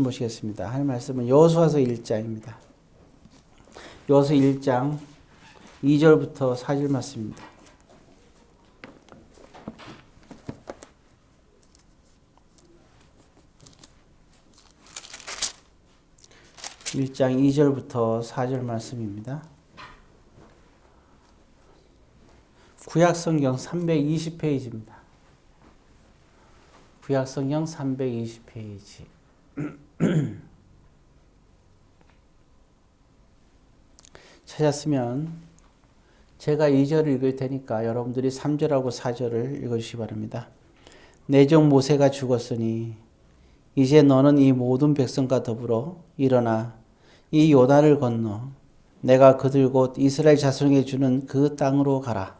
보시겠습니다. 할 말씀은 여호수아서 1장입니다. 여호수아 1장 2절부터 4절 말씀입니다. (1장) 2절부터 4절 말씀입니다. 구약성경 320페이지입니다. 구약성경 320페이지. 찾았으면 제가 2절을 읽을 테니까 여러분들이 3절하고 4절을 읽어주시기 바랍니다. 내 종 모세가 죽었으니 이제 너는 이 모든 백성과 더불어 일어나 이 요단을 건너 내가 그들 곧 이스라엘 자손에게 주는 그 땅으로 가라.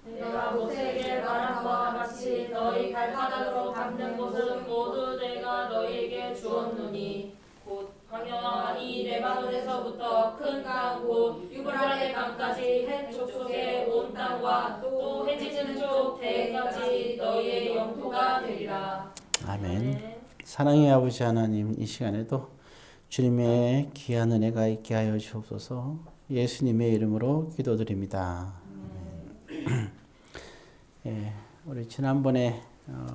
내가 모세에게 말한 바와 같이 너희 발바닥으로 밟는 곳은 모두 내가 너희에게 주었노니 곧 광야와 이 레바논에서부터 큰 강 곧 유브라데 강까지 헷 족속의 온 땅과 또 해지는 쪽 대까지 너희의 영토가 되리라. 아멘. 사랑의 아버지 하나님, 이 시간에도 주님의 귀한 은혜가 있게 하여 주옵소서. 예수님의 이름으로 기도드립니다. 예, 우리 지난번에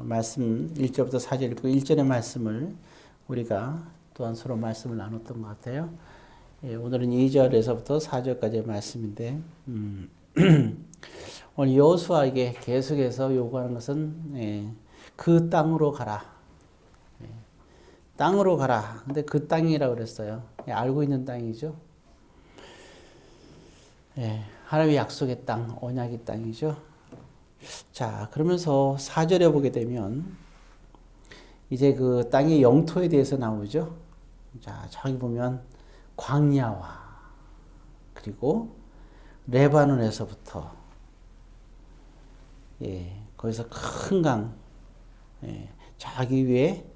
말씀 1절부터 4절 읽고 1절의 말씀을 우리가 또한 서로 말씀을 나눴던 것 같아요. 예, 오늘은 2절에서부터 4절까지의 말씀인데 오늘 여호수아에게 계속해서 요구하는 것은 그 땅으로 가라. 땅으로 가라. 근데 그 땅이라고 그랬어요. 알고 있는 땅이죠. 하나님의 약속의 땅, 언약의 땅이죠. 자, 그러면서 4절에 보게 되면 이제 그 땅의 영토에 대해서 나오죠. 자, 저기 보면 광야와 그리고 레바논에서부터 거기서 큰 강, 저기 위에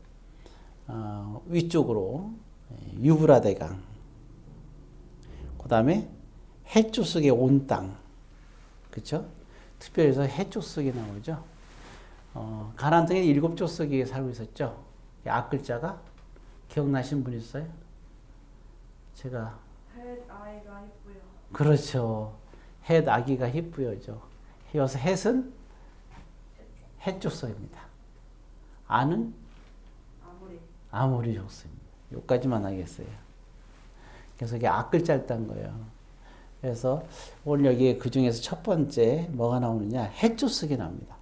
위쪽으로 유브라데 강, 그 다음에 해쪽 속에 온 땅, 그렇죠? 특별히 해서 해쪽 속에 나오죠. 가나안 땅에 7족 속에 살고 있었죠. 앞글자가 기억나신 분 있어요? 제가 헷 아이가 이쁘요. 그렇죠. 헷 아기가 히브요죠. 여기서 헷은 해쪽 속입니다. 아는 아모리 족속입니다. 여기까지만 하겠어요. 그래서 이게 앞글자를 거예요. 그래서 오늘 여기 그 중에서 첫 번째 뭐가 나오느냐? 해조석이 나옵니다.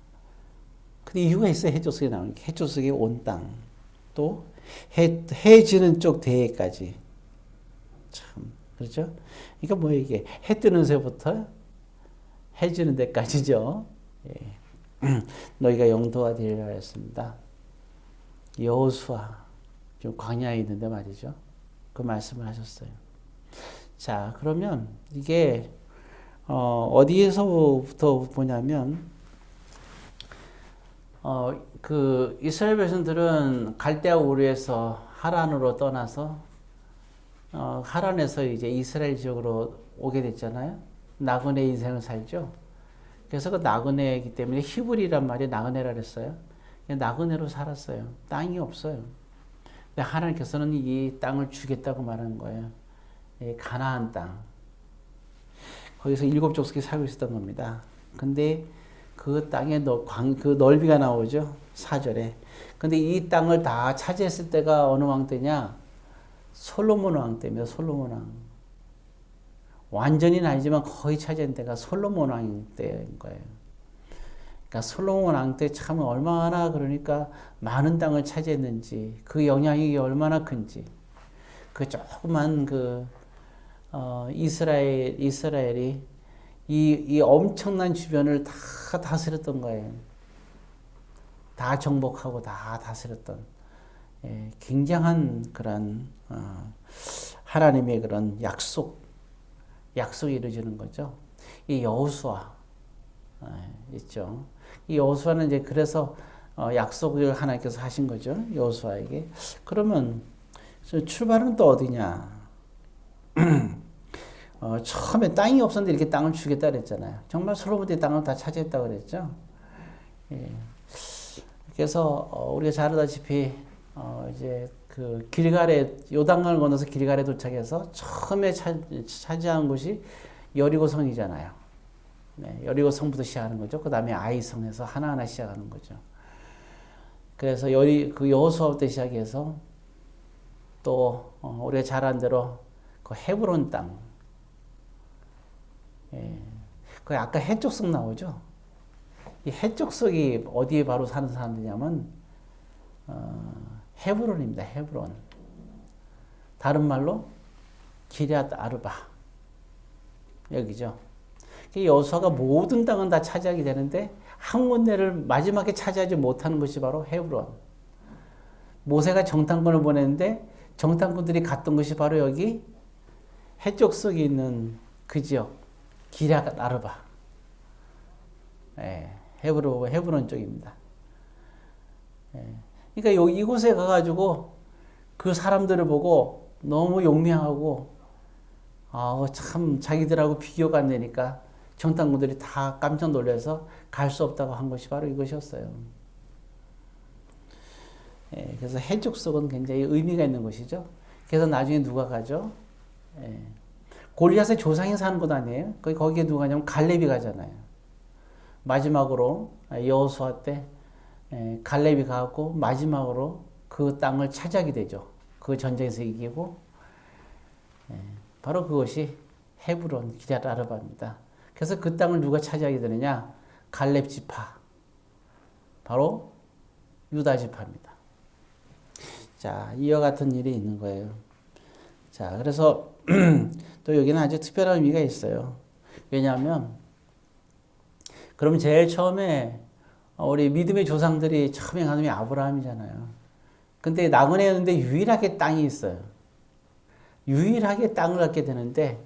근데 이유가 있어요. 해조석이 나오는 게. 해조석의 온 땅, 또 해 지는 쪽 대해까지. 참 그렇죠? 그러니까 뭐 이게 해 뜨는 새부터 해 지는 데까지죠. 너희가 영토가 되리라 했습니다. 여호수아 좀 광야에 있는데 말이죠. 그 말씀을 하셨어요. 자, 그러면 이게 어디에서부터 보냐면 그 이스라엘 백성들은 갈대아 우르에서 하란으로 떠나서 하란에서 이제 이스라엘 지역으로 오게 됐잖아요. 나그네 인생을 살죠. 그래서 그 나그네이기 때문에 히브리란 말이 나그네라 그랬어요. 나그네로 살았어요. 땅이 없어요. 근데 하나님께서는 이 땅을 주겠다고 말하는 거예요. 가나안 땅. 거기서 7족속이 살고 있었던 겁니다. 근데 그 땅에 그 넓이가 나오죠. 4절에. 근데 이 땅을 다 차지했을 때가 어느 왕 때냐? 솔로몬 왕 때입니다. 솔로몬 왕. 완전히는 아니지만 거의 차지한 때가 솔로몬 왕 때인 거예요. 그러니까 솔로몬 왕 때 참 얼마나 그러니까 많은 땅을 차지했는지 그 영향이 얼마나 큰지 그 조그만 그 이스라엘이 이 엄청난 주변을 다 다스렸던 거예요. 다 정복하고 다 다스렸던 굉장한 그런 하나님의 그런 약속이 이루어지는 거죠. 이 여호수아 있죠. 이 여호수아는 이제 그래서 약속을 하나님께서 하신 거죠. 여호수아에게. 그러면 출발은 또 어디냐? 처음에 땅이 없었는데 이렇게 땅을 주겠다 그랬잖아요. 정말 솔로몬의 땅을 다 차지했다고 그랬죠. 그래서 우리가 잘 알다시피 이제 그 그 길갈에 요단강을 건너서 길갈에 도착해서 처음에 차지한 곳이 여리고성이잖아요. 네, 여리고성부터 시작하는 거죠. 그 다음에 아이성에서 하나하나 시작하는 거죠. 그래서 그 여호수아부터 시작해서 또 우리가 잘 아는 대로 그 헤브론 땅, 예, 그 아까 해족속 나오죠. 이 해족속이 어디에 바로 사는 사람들이냐면 헤브론입니다. 헤브론. 다른 말로 기럇 아르바 여기죠. 여호수아가 모든 땅은 다 차지하게 되는데 한 군데를 마지막에 차지하지 못하는 것이 바로 헤브론. 모세가 정탐꾼을 보냈는데 정탐꾼들이 갔던 것이 바로 여기 해족속에 있는 그 지역 기럇 아르바. 예, 헤브론 쪽입니다. 예. 그러니까 이곳에 가가지고 그 사람들을 보고 너무 용맹하고 참 자기들하고 비교가 안 되니까 정탐꾼들이 다 깜짝 놀라서 갈 수 없다고 한 것이 바로 이것이었어요. 예, 그래서 해족속은 굉장히 의미가 있는 곳이죠. 그래서 나중에 누가 가죠? 예, 골리앗의 조상이 사는 곳 아니에요? 거기에 누가 가냐면 갈렙이 가잖아요. 마지막으로 여호수아 때 갈렙이 가고 마지막으로 그 땅을 차지하게 되죠. 그 전쟁에서 이기고 바로 그것이 헤브론 기럇 아르바입니다. 그래서 그 땅을 누가 차지하게 되느냐? 갈렙 지파, 바로 유다 지파입니다. 자, 이와 같은 일이 있는 거예요. 자, 그래서 또 여기는 아주 특별한 의미가 있어요. 왜냐하면 그러면 제일 처음에 우리 믿음의 조상들이 처음에 가는 게 아브라함이잖아요. 근데 나그네였는데 유일하게 땅이 있어요. 유일하게 땅을 갖게 되는데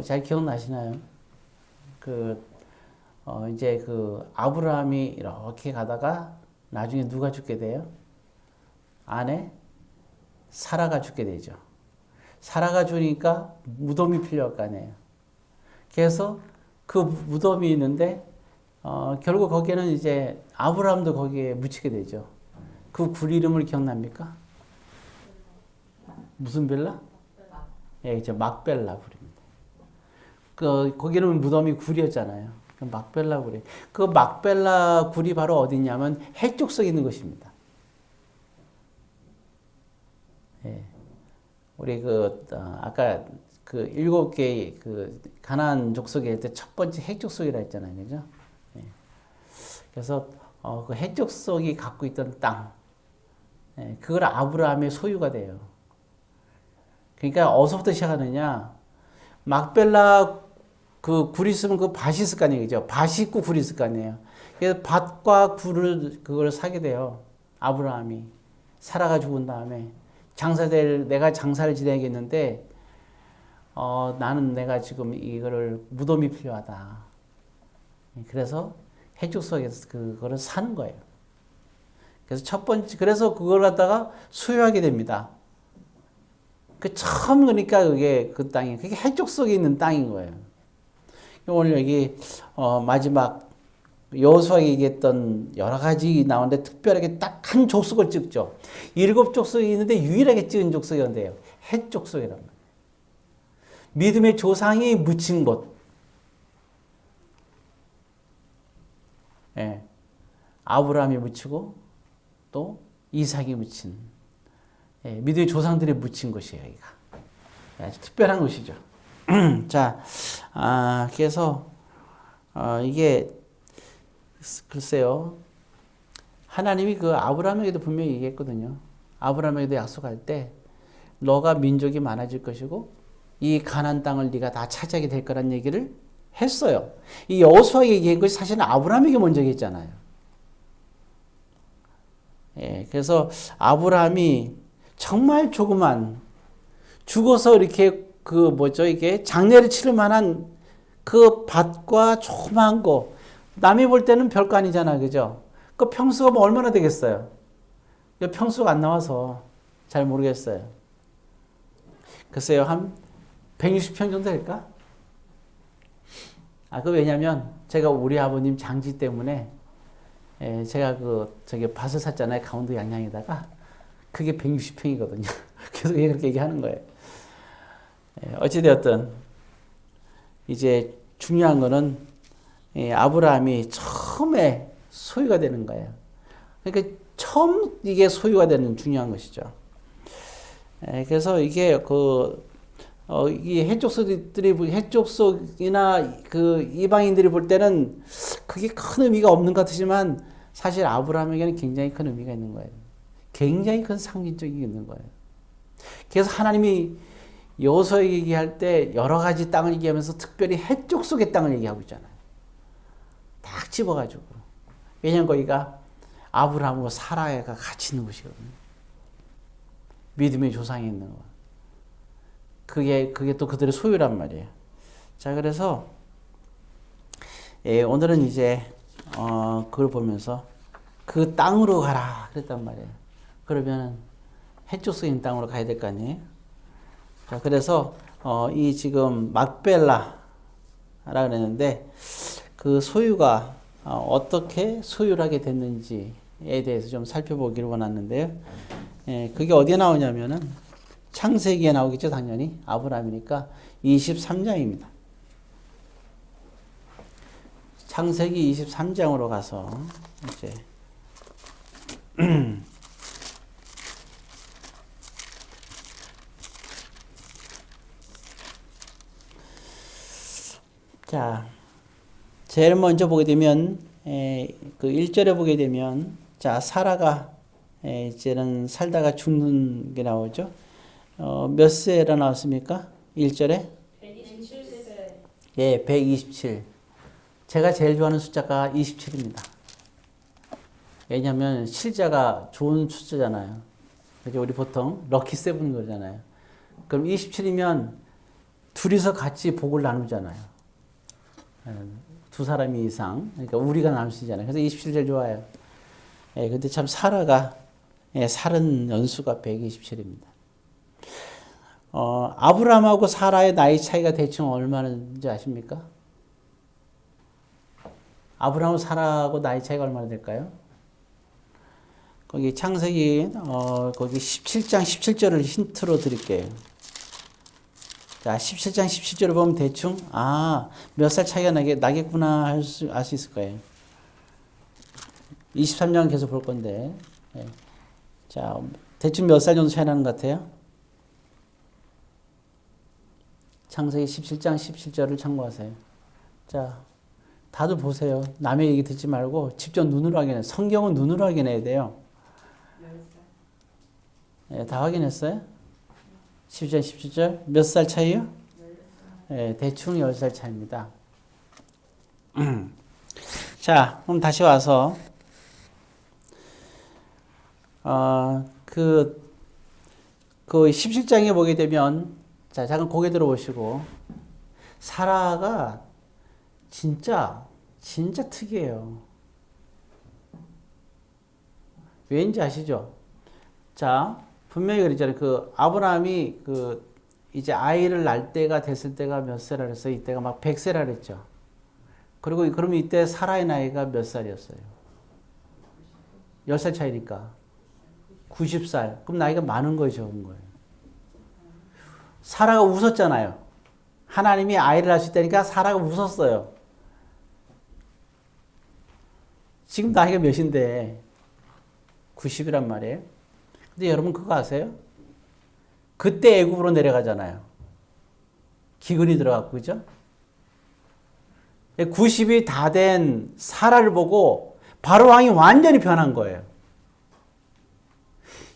잘 기억나시나요? 이제 그 아브라함이 이렇게 가다가 나중에 누가 죽게 돼요? 아내 사라가 죽게 되죠. 사라가 죽으니까 무덤이 필요할 거 아니에요. 그래서 그 무덤이 있는데 결국 거기에는 이제 아브라함도 거기에 묻히게 되죠. 그 굴 이름을 기억납니까? 무슨 벨라? 예, 이제 막벨라 굴입니다. 거기는 무덤이 굴이었잖아요. 막벨라 굴이. 그 막벨라 굴이 바로 어디냐면 해족속에 있는 것입니다. 예. 우리 아까 그 7개의 그 가나안 족속에 할 때 첫 번째 해족속이라 했잖아요. 그죠? 예. 그래서 그 해족속이 갖고 있던 땅, 예, 그걸 아브라함의 소유가 돼요. 그러니까 어디서부터 시작하느냐? 막벨라 그 굴이 있으면 그 밭이 있을 거 아니에요. 그죠? 밭이 있고 굴이 있을 거 아니에요. 그래서 밭과 굴을 그걸 사게 돼요. 아브라함이. 사라가 죽은 다음에 내가 장사를 지내야겠는데 나는 내가 지금 이거를 무덤이 필요하다. 그래서 해족속에서 그거를 사는 거예요. 그래서 그래서 그걸 갖다가 소유하게 됩니다. 처음 그러니까 그게 해족속에 있는 땅인 거예요. 오늘 여기 마지막 여호수아가 얘기했던 여러 가지 나오는데 특별하게 딱 한 족속을 찍죠. 7족속이 있는데 유일하게 찍은 족속이 언제예요? 해족속이란 말이에요. 믿음의 조상이 묻힌 곳. 예. 아브라함이 묻히고 또 이삭이 묻힌. 예, 믿음의 조상들이 묻힌 곳이에요, 여기가. 아주 특별한 곳이죠. 자, 그래서 이게 글쎄요. 하나님이 그 아브라함에게도 분명히 얘기했거든요. 아브라함에게도 약속할 때 너가 민족이 많아질 것이고 이 가나안 땅을 네가 다 차지하게 될 거란 얘기를 했어요. 이 여호수아에게 얘기한 것이 사실은 아브라함에게 먼저 얘기했잖아요. 예, 그래서 아브라함이 정말 조그만 죽어서 이렇게 이게 장례를 치를 만한 그 밭과 조그만 거 남이 볼 때는 별거 아니잖아, 그죠? 그 평수가 뭐 얼마나 되겠어요? 평수가 안 나와서 잘 모르겠어요. 글쎄요, 한 160평 정도 될까? 왜냐면 제가 우리 아버님 장지 때문에 제가 밭을 샀잖아요, 강원도 양양에다가. 그게 160평이거든요. 계속 그렇게 얘기하는 거예요. 어찌되었든 이제 중요한 거는 아브라함이 처음에 소유가 되는 거예요. 그러니까 처음 이게 소유가 되는 중요한 것이죠. 그래서 이게 이 해족속이나 그 이방인들이 볼 때는 그게 큰 의미가 없는 것 같지만 사실 아브라함에게는 굉장히 큰 의미가 있는 거예요. 굉장히 큰 상징적이 있는 거예요. 그래서 하나님이 여호수아에게 얘기할 때 여러 가지 땅을 얘기하면서 특별히 해족속의 땅을 얘기하고 있잖아요. 딱 집어가지고. 왜냐하면 거기가 아브라함과 사라가 같이 있는 곳이거든요. 믿음의 조상이 있는 거. 그게 또 그들의 소유란 말이에요. 자, 그래서 오늘은 이제 그걸 보면서 그 땅으로 가라 그랬단 말이에요. 그러면 해쪽 속에 있는 땅으로 가야 될 거 아니에요. 자, 그래서 이 지금 막벨라라 그랬는데 그 소유가 어떻게 소유를 하게 됐는지에 대해서 좀 살펴보기를 원하는데요. 그게 어디에 나오냐면은 창세기에 나오겠죠, 당연히. 아브라함이니까 23장입니다. 창세기 23장으로 가서 이제 자, 제일 먼저 보게 되면 그 1절에 보게 되면 자, 사라가 이제는 살다가 죽는 게 나오죠. 몇 세라 나왔습니까? 1절에? 127세. 예, 127. 제가 제일 좋아하는 숫자가 27입니다. 왜냐하면 실자가 좋은 숫자잖아요. 그래서 우리 보통 럭키 세븐 거잖아요. 그럼 27이면 둘이서 같이 복을 나누잖아요. 두 사람이 이상. 그러니까 우리가 나눌 수 있잖아요. 그래서 27 제일 좋아요. 예, 근데 참 사라가 살은 연수가 127입니다. 아브라함하고 사라의 나이 차이가 대충 얼마인지 아십니까? 아브라함하고 사라하고 나이 차이가 얼마나 될까요? 거기 창세기 거기 17장 17절을 힌트로 드릴게요. 자, 17장 17절을 보면 대충 몇 살 차이가 나겠구나 알 수 있을 거예요. 23년 계속 볼 건데. 예. 자, 대충 몇 살 정도 차이 나는 것 같아요? 창세기 17장 17절을 참고하세요. 자, 다들 보세요. 남의 얘기 듣지 말고 직접 눈으로 확인해요. 성경은 눈으로 확인해야 돼요. 예, 다 확인했어요? 17장 17절 몇 살 차이요? 예, 대충 10살 차이입니다. 자, 그럼 다시 와서 그 17장에 보게 되면 자, 잠깐 고개 들어보시고 사라가 진짜 특이해요. 왜인지 아시죠? 자, 분명히 그랬잖아요. 그 아브라함이 이제 아이를 낳을 때가 됐을 때가 몇 세라 그랬어요? 이때가 막 100세라 그랬죠. 그리고 그러면 이때 사라의 나이가 몇 살이었어요? 10살 차이니까 90살. 그럼 나이가 많은 거예요, 적은 거예요. 사라가 웃었잖아요. 하나님이 아이를 낳을 수 있다니까 사라가 웃었어요. 지금 나이가 몇인데 90이란 말이에요. 근데 여러분 그거 아세요? 그때 애굽으로 내려가잖아요. 기근이 들어갔고, 그죠? 90이 다 된 사라를 보고 바로 왕이 완전히 변한 거예요.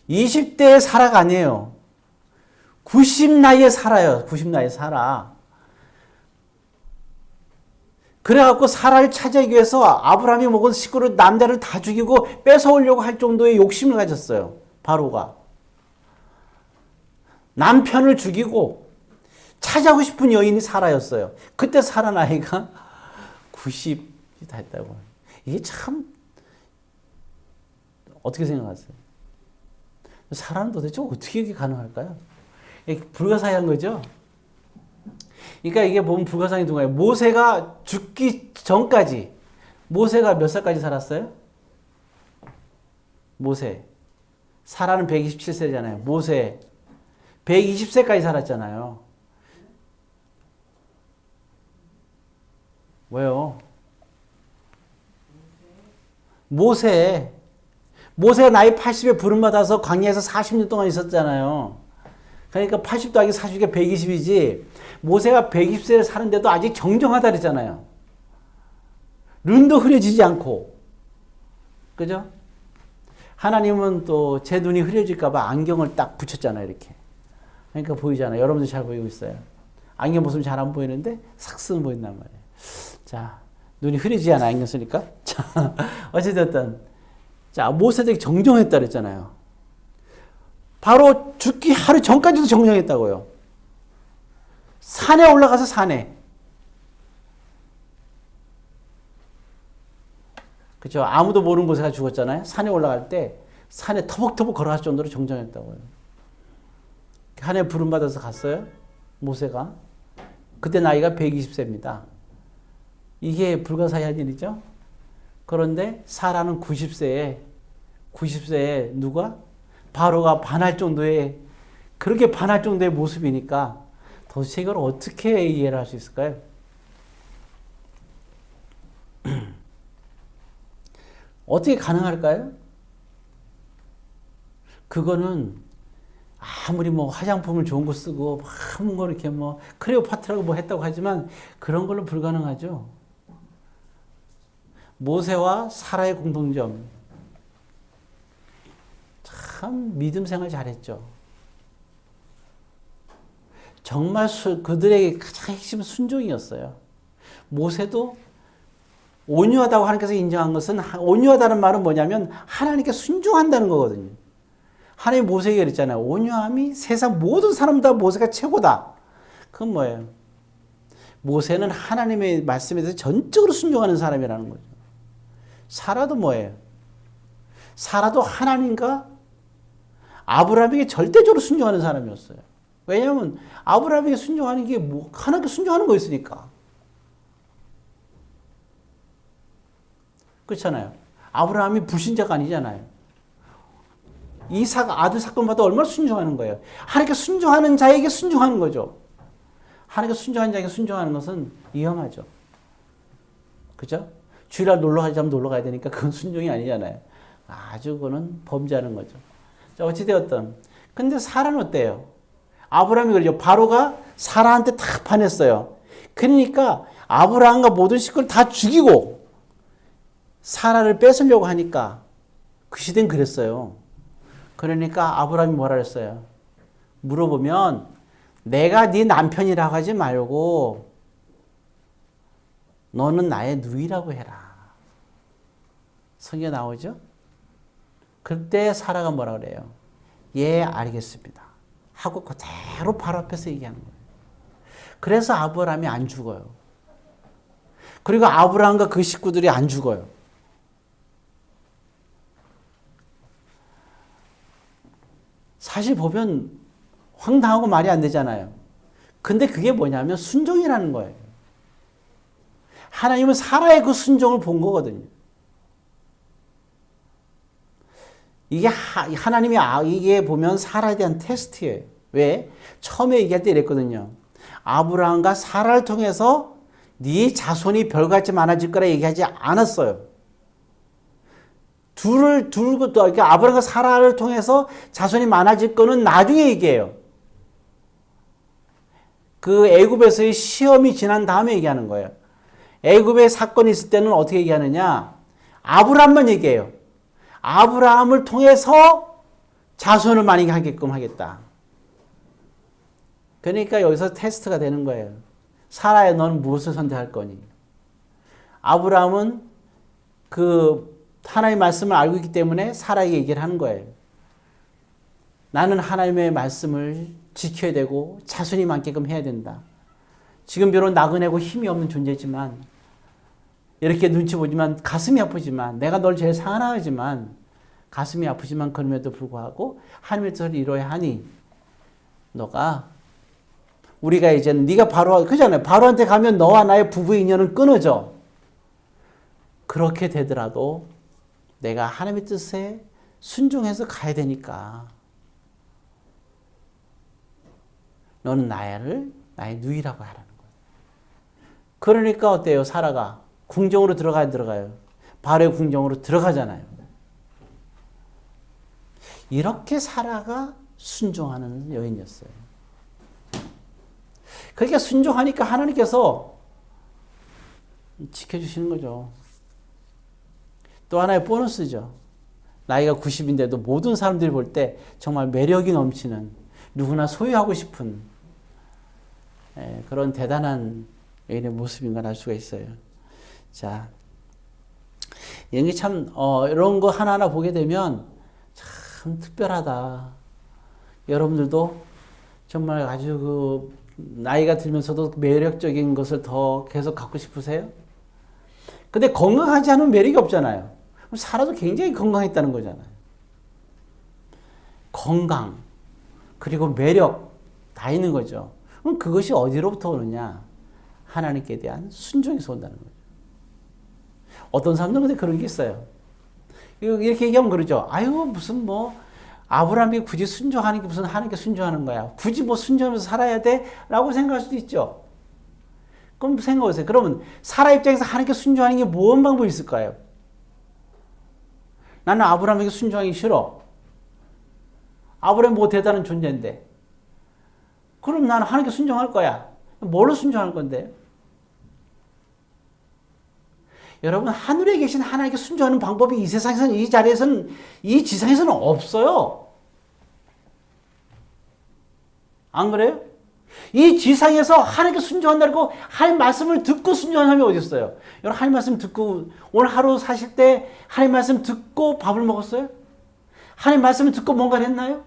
20대의 사라가 아니에요. 90 나이에 살아요. 90 나이에 살아. 그래갖고 사라를 차지하기 위해서 아브라함이 먹은 식구를 남자를 다 죽이고 뺏어오려고 할 정도의 욕심을 가졌어요. 바로가. 남편을 죽이고 차지하고 싶은 여인이 사라였어요. 그때 사라 나이가 90이 다 했다고. 이게 참 어떻게 생각하세요? 사라는 도대체 어떻게 이게 가능할까요? 불가사의한 거죠? 그러니까 이게 보면 불가사의 누가요? 모세가 죽기 전까지 모세가 몇 살까지 살았어요? 모세 사라는 127세잖아요. 모세 120세까지 살았잖아요. 왜요? 모세가 나이 80에 부름받아서 광야에서 40년 동안 있었잖아요. 그러니까 80 더하기 40이 120이지 모세가 120세를 사는데도 아직 정정하다 그랬잖아요. 눈도 흐려지지 않고. 그죠? 하나님은 또 제 눈이 흐려질까 봐 안경을 딱 붙였잖아요. 이렇게. 그러니까 보이잖아요. 여러분들 잘 보이고 있어요. 안경 벗으면 잘 안 보이는데 삭스는 보인단 말이에요. 자, 눈이 흐리지 않아 안경 쓰니까. 자, 어찌됐든 자, 모세도 정정했다 그랬잖아요. 바로 죽기 하루 전까지도 정정했다고요. 산에 올라가서 산에. 그렇죠? 아무도 모르는 곳에 죽었잖아요. 산에 올라갈 때 산에 터벅터벅 걸어갈 정도로 정정했다고요. 하나님 부름 받아서 갔어요. 모세가. 그때 나이가 120세입니다. 이게 불가사의한 일이죠. 그런데 사라는 90세에 누가? 바로가 반할 정도의 그렇게 반할 정도의 모습이니까 도대체 이걸 어떻게 이해를 할 수 있을까요? 어떻게 가능할까요? 그거는 아무리 뭐 화장품을 좋은 거 쓰고 뭐 이렇게 뭐 크레오파트라고 뭐 했다고 하지만 그런 걸로 불가능하죠. 모세와 사라의 공통점. 참 믿음 생활 잘했죠. 정말 그들에게 가장 핵심 순종이었어요. 모세도 온유하다고 하나님께서 인정한 것은 온유하다는 말은 뭐냐면 하나님께 순종한다는 거거든요. 하나님 모세에게 그랬잖아요. 온유함이 세상 모든 사람보다 모세가 최고다. 그건 뭐예요? 모세는 하나님의 말씀에 대해서 전적으로 순종하는 사람이라는 거죠. 사라도 뭐예요? 사라도 하나님과 아브라함에게 절대적으로 순종하는 사람이었어요. 왜냐하면 아브라함에게 순종하는 게 뭐 하나님께 순종하는 거였으니까. 그렇잖아요. 아브라함이 불신자가 아니잖아요. 이삭 아들 사건마다 얼마나 순종하는 거예요. 하나님께 순종하는 자에게 순종하는 거죠. 하나님께 순종하는 자에게 순종하는 것은 위험하죠. 그죠? 주일날 놀러 가자면 놀러 가야 되니까 그건 순종이 아니잖아요. 아주 그거는 범죄하는 거죠. 자, 어찌되었든. 근데 사라는 어때요? 아브라함이 그러죠. 바로가 사라한테 다 반했어요. 그러니까 아브라함과 모든 식구를 다 죽이고 사라를 뺏으려고 하니까 그 시대는 그랬어요. 그러니까 아브라함이 뭐라 그랬어요? 물어보면 내가 네 남편이라고 하지 말고 너는 나의 누이라고 해라. 성경에 나오죠? 그때 사라가 뭐라 그래요? 예, 알겠습니다. 하고 그대로 바로 앞에서 얘기하는 거예요. 그래서 아브라함이 안 죽어요. 그리고 아브라함과 그 식구들이 안 죽어요. 사실 보면 황당하고 말이 안 되잖아요. 근데 그게 뭐냐면 순종이라는 거예요. 하나님은 사라의 그 순종을 본 거거든요. 이게 하나님이 이게 보면 사라에 대한 테스트예요. 왜? 처음에 얘기할 때 이랬거든요. 아브라함과 사라를 통해서 네 자손이 별같이 많아질 거라 얘기하지 않았어요. 그러니까 아브라함과 사라를 통해서 자손이 많아질 거는 나중에 얘기해요. 그 애굽에서의 시험이 지난 다음에 얘기하는 거예요. 애굽에 사건이 있을 때는 어떻게 얘기하느냐? 아브라함만 얘기해요. 아브라함을 통해서 자손을 많이 하게끔 하겠다. 그러니까 여기서 테스트가 되는 거예요. 사라야, 너는 무엇을 선택할 거니? 아브라함은 그 하나님의 말씀을 알고 있기 때문에 사라에게 얘기를 하는 거예요. 나는 하나님의 말씀을 지켜야 되고 자손이 많게끔 해야 된다. 지금 비록 나그네고 힘이 없는 존재지만 이렇게 눈치 보지만 가슴이 아프지만 내가 널 제일 사랑하지만 가슴이 아프지만 그럼에도 불구하고 하나님의 뜻을 이루어야 하니 너가 우리가 이제는 네가 바로 그잖아요. 바로한테 가면 너와 나의 부부 인연은 끊어져. 그렇게 되더라도 내가 하나님의 뜻에 순종해서 가야 되니까. 너는 나의 누이라고 하라는 거예요. 그러니까 어때요? 사라가 궁정으로 들어가요. 바로의 궁정으로 들어가잖아요. 이렇게 사라가 순종하는 여인이었어요. 그러니까 순종하니까 하나님께서 지켜주시는 거죠. 또 하나의 보너스죠. 나이가 90인데도 모든 사람들이 볼 때 정말 매력이 넘치는, 누구나 소유하고 싶은 그런 대단한 여인의 모습인 걸 알 수가 있어요. 자, 이런 게 참, 이런 거 하나하나 보게 되면 참 특별하다. 여러분들도 정말 아주 그 나이가 들면서도 매력적인 것을 더 계속 갖고 싶으세요? 근데 건강하지 않으면 매력이 없잖아요. 그럼 살아도 굉장히 건강했다는 거잖아요. 건강, 그리고 매력, 다 있는 거죠. 그럼 그것이 어디로부터 오느냐? 하나님께 대한 순종에서 온다는 거죠. 어떤 사람들은 근데 그런 게 있어요. 이렇게 얘기하면 그러죠. 아유, 무슨 아브라함이 굳이 순종하는 게 무슨 하나님께 순종하는 거야. 굳이 순종하면서 살아야 돼? 라고 생각할 수도 있죠. 그럼 생각해보세요. 그러면 사라 입장에서 하나님께 순종하는 게 무슨 방법이 있을까요? 나는 아브라함에게 순종하기 싫어. 아브라함이 대단한 존재인데. 그럼 나는 하나님께 순종할 거야. 뭘로 순종할 건데? 여러분, 하늘에 계신 하나님께 순종하는 방법이 이 세상에서는, 이 자리에서는, 이 지상에서는 없어요. 안 그래요? 이 지상에서 하나님께 순종한다고 하나님 말씀을 듣고 순종하는 사람이 어디 있어요? 여러분, 하나님 말씀 듣고 오늘 하루 사실 때 하나님 말씀 듣고 밥을 먹었어요? 하나님 말씀을 듣고 뭔가를 했나요?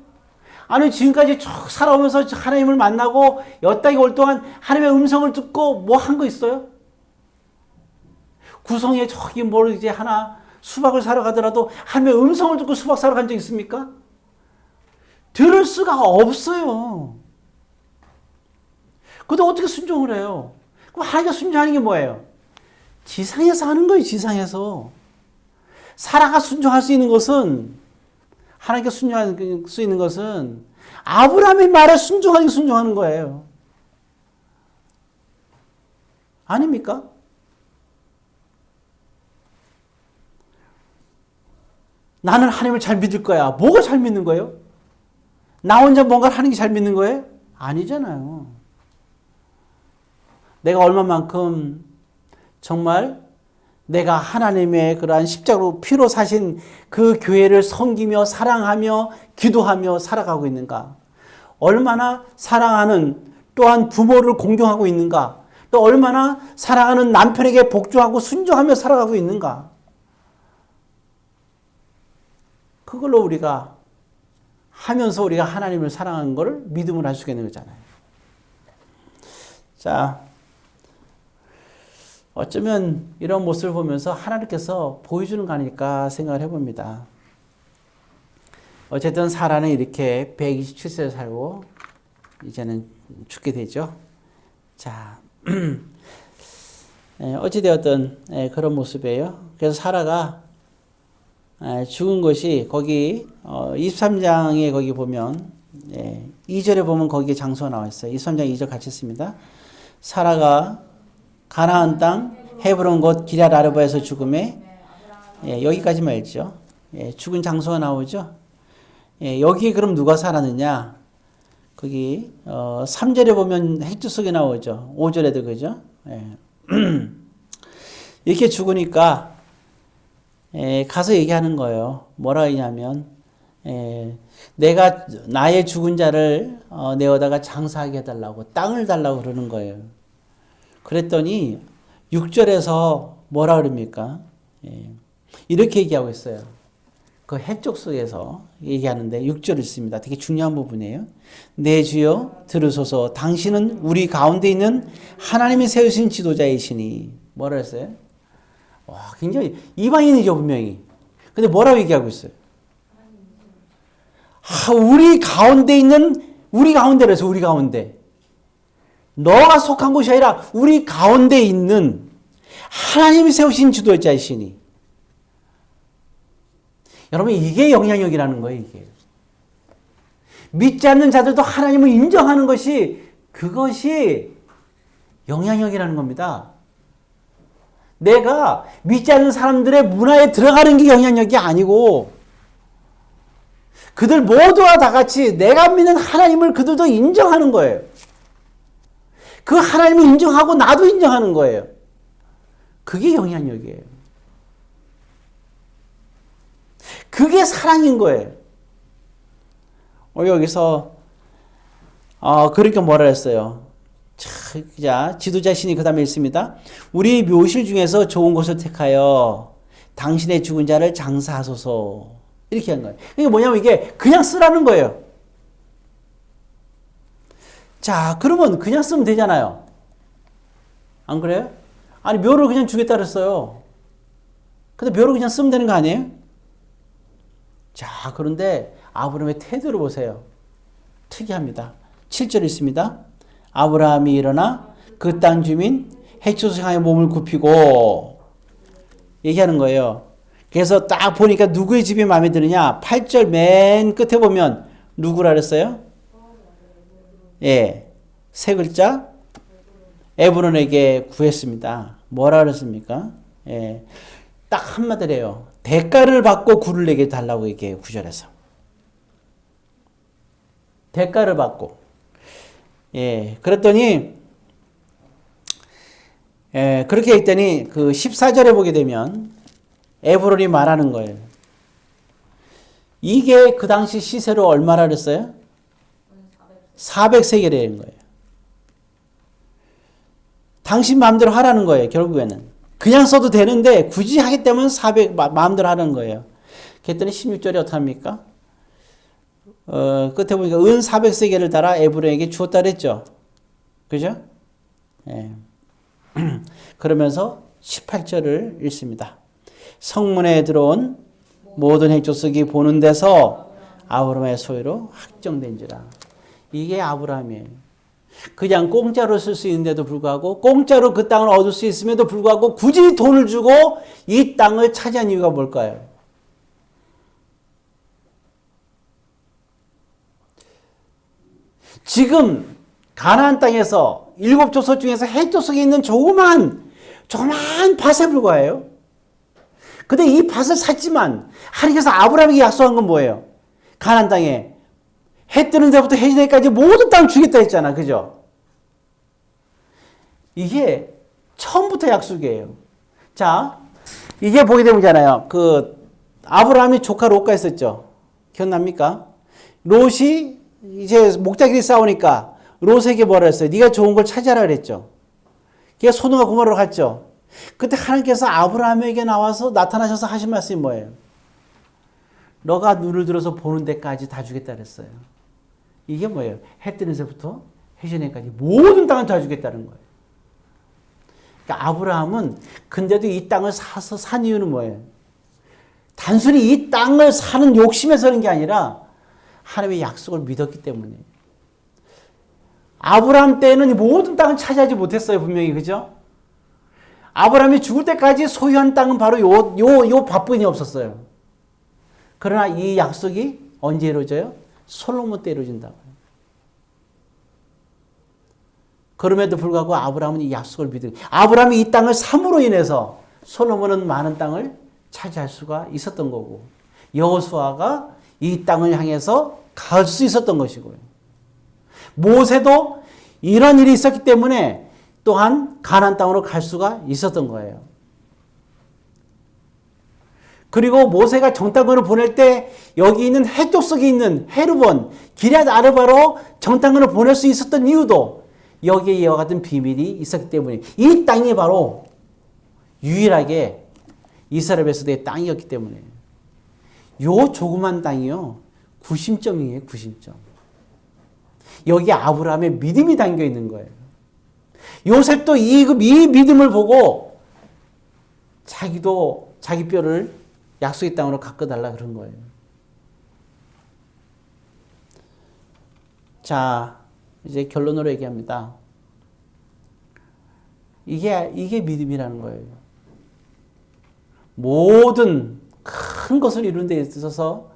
아니, 지금까지 쭉 살아오면서 하나님을 만나고 여따기 올 동안 하나님의 음성을 듣고 뭐 한 거 있어요? 구성에 저기 이제 하나 수박을 사러 가더라도 하나님의 음성을 듣고 수박 사러 간 적 있습니까? 들을 수가 없어요. 근데 어떻게 순종을 해요? 그럼 하나님께 순종하는 게 뭐예요? 지상에서 하는 거예요, 지상에서. 사라가 순종할 수 있는 것은, 하나님께 순종할 수 있는 것은 아브라함의 말에 순종하는 거예요. 아닙니까? 나는 하나님을 잘 믿을 거야. 뭐가 잘 믿는 거예요? 나 혼자 뭔가를 하는 게 잘 믿는 거예요? 아니잖아요. 내가 얼마만큼 정말 내가 하나님의 그러한 십자가로 피로 사신 그 교회를 섬기며 사랑하며 기도하며 살아가고 있는가? 얼마나 사랑하는 또한 부모를 공경하고 있는가? 또 얼마나 사랑하는 남편에게 복종하고 순종하며 살아가고 있는가? 그걸로 우리가 하면서 우리가 하나님을 사랑하는 것을 믿음을 할 수 있는 거잖아요. 자, 어쩌면 이런 모습을 보면서 하나님께서 보여주는 거 아닐까 생각을 해봅니다. 어쨌든 사라는 이렇게 127세를 살고 이제는 죽게 되죠. 자, 어찌되었든 그런 모습이에요. 그래서 사라가 죽은 것이 거기 23장에 거기 보면 2절에 보면 거기에 장소가 나와 있어요. 23장 2절 같이 씁니다. 사라가 가나안 땅 헤브론 곧 기럇 아르바에서 죽음에 여기까지만 읽죠. 죽은 장소가 나오죠. 여기에 그럼 누가 살았느냐? 거기 3절에 보면 핵주 속에 나오죠. 5절에도 그죠? 이렇게 죽으니까 가서 얘기하는 거예요. 뭐라 하냐면 내가 나의 죽은 자를 내어다가 장사하게 해달라고 땅을 달라고 그러는 거예요. 그랬더니 6절에서 뭐라 그럽니까? 이렇게 얘기하고 있어요. 그 핵족 속에서 얘기하는데 6절 있습니다. 되게 중요한 부분이에요. 내 주여 들으소서 당신은 우리 가운데 있는 하나님이 세우신 지도자이시니 뭐라 했어요? 와, 굉장히 이방인이죠 분명히. 근데 뭐라고 얘기하고 있어요? 우리 가운데 있는 우리 가운데라서 우리 가운데 너가 속한 곳이 아니라 우리 가운데 있는 하나님이 세우신 지도자이시니 여러분, 이게 영향력이라는 거예요, 이게. 믿지 않는 자들도 하나님을 인정하는 것이, 그것이 영향력이라는 겁니다. 내가 믿지 않는 사람들의 문화에 들어가는 게 영향력이 아니고, 그들 모두와 다 같이 내가 믿는 하나님을 그들도 인정하는 거예요. 그 하나님을 인정하고 나도 인정하는 거예요. 그게 영향력이에요. 그게 사랑인 거예요. 여기서 그러니까 뭐라 했어요? 자, 지도자신이 그 다음에 있습니다. 우리 묘실 중에서 좋은 것을 택하여 당신의 죽은 자를 장사하소서. 이렇게 한 거예요. 이게 뭐냐면 이게 그냥 쓰라는 거예요. 자, 그러면 그냥 쓰면 되잖아요. 안 그래요? 아니, 묘를 그냥 주겠다 그랬어요. 근데 묘를 그냥 쓰면 되는 거 아니에요? 자, 그런데 아브라함의 태도를 보세요. 특이합니다. 7절 있습니다. 아브라함이 일어나 그 땅 주민 헷조스 향해 몸을 굽히고 얘기하는 거예요. 그래서 딱 보니까 누구의 집이 마음에 드느냐? 8절 맨 끝에 보면 누구라 그랬어요? 예, 세 글자 에브론에게 구했습니다. 뭐라 그랬습니까? 예, 딱 한마디래요. 대가를 받고 굴을 내게 달라고 얘기해요. 9절에서. 대가를 받고. 예, 그랬더니 그렇게 했더니 그 14절에 보게 되면 에브론이 말하는 거예요. 이게 그 당시 시세로 얼마라 그랬어요? 400세겔이라는 거예요. 당신 마음대로 하라는 거예요. 결국에는. 그냥 써도 되는데 굳이 하겠다면 400 마음대로 하는 거예요. 그랬더니 16절에 어떻게 합니까? 끝에 보니까 은 400세겔을 달아 에브론에게 주었다 그랬죠. 그죠? 예. 그러면서 18절을 읽습니다. 성문에 들어온 모든 핵조석이 보는 데서 아브라함의 소유로 확정된지라. 이게 아브라함이에요. 그냥 공짜로 쓸 수 있는데도 불구하고 공짜로 그 땅을 얻을 수 있음에도 불구하고 굳이 돈을 주고 이 땅을 차지한 이유가 뭘까요? 지금 가나안 땅에서 7족속 중에서 헷조석에 있는 조그만 밭에 불과해요. 근데 이 밭을 샀지만 하나님께서 아브라함에게 약속한 건 뭐예요? 가나안 땅에 해 뜨는 데부터 해 지는 데까지 모든 땅을 주겠다 했잖아. 그죠? 이게 처음부터 약속이에요. 자, 이게 보게 되면잖아요. 아브라함이 조카 롯가 있었죠. 기억납니까? 롯이 이제 목자끼리 싸우니까 롯에게 뭐라 했어요? 네가 좋은 걸 찾아라 그랬죠. 걔가 소돔과 고모라로 갔죠. 그때 하나님께서 아브라함에게 나타나셔서 하신 말씀이 뭐예요? 너가 눈을 들어서 보는 데까지 다 주겠다 그랬어요. 이게 뭐예요? 해 뜨는 새부터 해 지는 데까지 모든 땅을 다 주겠다는 거예요. 그러니까 아브라함은 근데도 이 땅을 사서 산 이유는 뭐예요? 단순히 이 땅을 사는 욕심에 서는 게 아니라 하나님의 약속을 믿었기 때문에. 아브라함 때는 모든 땅을 차지하지 못했어요. 분명히. 그죠? 아브라함이 죽을 때까지 소유한 땅은 바로 요 밭뿐이 없었어요. 그러나 이 약속이 언제 이루어져요? 솔로몬 때 이루어진다고요. 그럼에도 불구하고 아브라함은 이 약속을 믿은. 아브라함이 이 땅을 삼으로 인해서 솔로몬은 많은 땅을 차지할 수가 있었던 거고, 여호수아가 이 땅을 향해서 갈 수 있었던 것이고요. 모세도 이런 일이 있었기 때문에 또한 가나안 땅으로 갈 수가 있었던 거예요. 그리고 모세가 정탐꾼을 보낼 때 여기 있는 헷족속에 있는 헤르본, 기럇 아르바로 정탐꾼을 보낼 수 있었던 이유도 여기에 이와 같은 비밀이 있었기 때문에 이 땅이 바로 유일하게 이스라엘 백성들의 땅이었기 때문에 요 조그만 땅이요 90점이에요. 90점. 여기 아브라함의 믿음이 담겨 있는 거예요. 요셉도 이 믿음을 보고 자기도 자기 뼈를 약속의 땅으로 가꿔달라 그런 거예요. 자, 이제 결론으로 얘기합니다. 이게 믿음이라는 거예요. 모든 큰 것을 이루는 데 있어서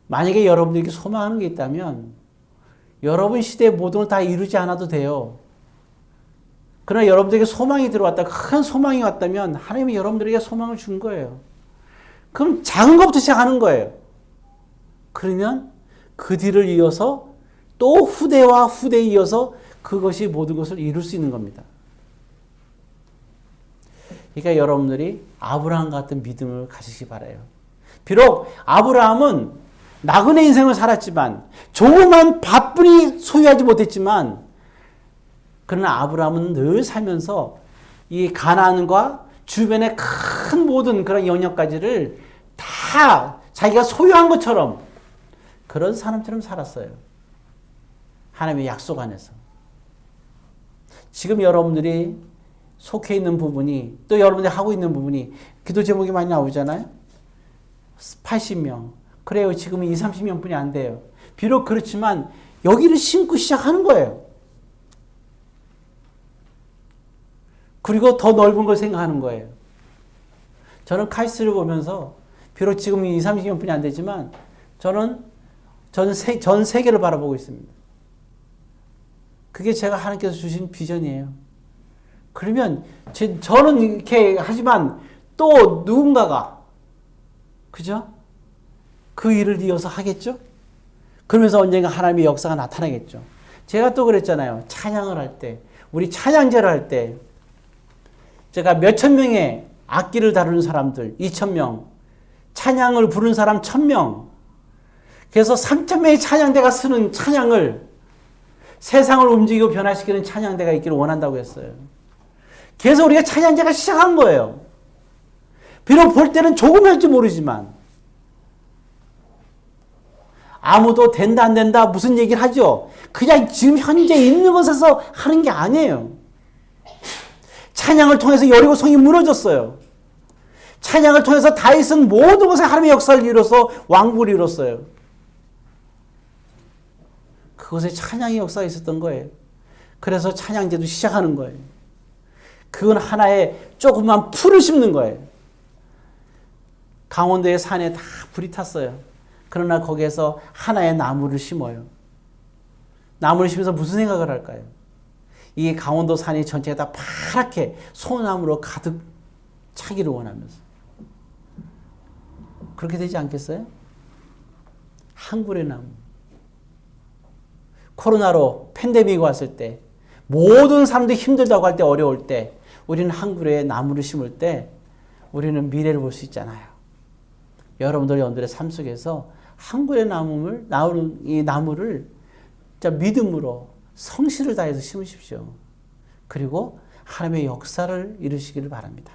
만약에 여러분들에게 소망하는 게 있다면 여러분 시대의 모든 걸 다 이루지 않아도 돼요. 그러나 여러분들에게 소망이 들어왔다, 큰 소망이 왔다면 하나님이 여러분들에게 소망을 준 거예요. 그럼 작은 것부터 시작하는 거예요. 그러면 그 뒤를 이어서 또 후대와 후대에 이어서 그것이 모든 것을 이룰 수 있는 겁니다. 그러니까 여러분들이 아브라함 같은 믿음을 가지시기 바라요. 비록 아브라함은 나그네 인생을 살았지만 조그만 밥뿐이 소유하지 못했지만 그러나 아브라함은 늘 살면서 이 가나안과 주변의 큰 모든 그런 영역까지를 다 자기가 소유한 것처럼 그런 사람처럼 살았어요. 하나님의 약속 안에서. 지금 여러분들이 속해 있는 부분이 또 여러분들이 하고 있는 부분이 기도 제목이 많이 나오잖아요. 80명. 그래요. 지금은 20, 30명뿐이 안 돼요. 비록 그렇지만 여기를 심고 시작하는 거예요. 그리고 더 넓은 걸 생각하는 거예요. 저는 카이스트를 보면서 비록 지금 20, 30명뿐이 안 되지만 저는 전 세계를 바라보고 있습니다. 그게 제가 하나님께서 주신 비전이에요. 그러면 저는 이렇게 하지만 또 누군가가 그죠? 그 일을 이어서 하겠죠? 그러면서 언젠가 하나님의 역사가 나타나겠죠. 제가 또 그랬잖아요. 찬양을 할 때, 우리 찬양제를 할 때 제가 몇천 명의 악기를 다루는 사람들 2,000명, 찬양을 부르는 사람 1,000명, 그래서 3,000명의 찬양대가 쓰는 찬양을 세상을 움직이고 변화시키는 찬양대가 있기를 원한다고 했어요. 그래서 우리가 찬양제가 시작한 거예요. 비록 볼 때는 조금 할지 모르지만 아무도 된다 안 된다 무슨 얘기를 하죠. 그냥 지금 현재 있는 것에서 하는 게 아니에요. 찬양을 통해서 여리고 성이 무너졌어요. 찬양을 통해서 다윗은 모든 것에 하나님의 역사를 이뤄서 왕국을 이뤘어요. 그것에 찬양의 역사가 있었던 거예요. 그래서 찬양제도 시작하는 거예요. 그건 하나의 조그만 풀을 심는 거예요. 강원도의 산에 다 불이 탔어요. 그러나 거기에서 하나의 나무를 심어요. 나무를 심어서 무슨 생각을 할까요? 이 강원도 산이 전체가 다 파랗게 소나무로 가득 차기를 원하면서. 그렇게 되지 않겠어요? 한 그루의 나무. 코로나로 팬데믹이 왔을 때 모든 사람들이 힘들다고 할 때 어려울 때 우리는 한 그루의 나무를 심을 때 우리는 미래를 볼 수 있잖아요. 여러분들 여러분들의 삶 속에서 한 그루의 이 나무를 진짜 믿음으로 성실을 다해서 심으십시오. 그리고 하나님의 역사를 이루시기를 바랍니다.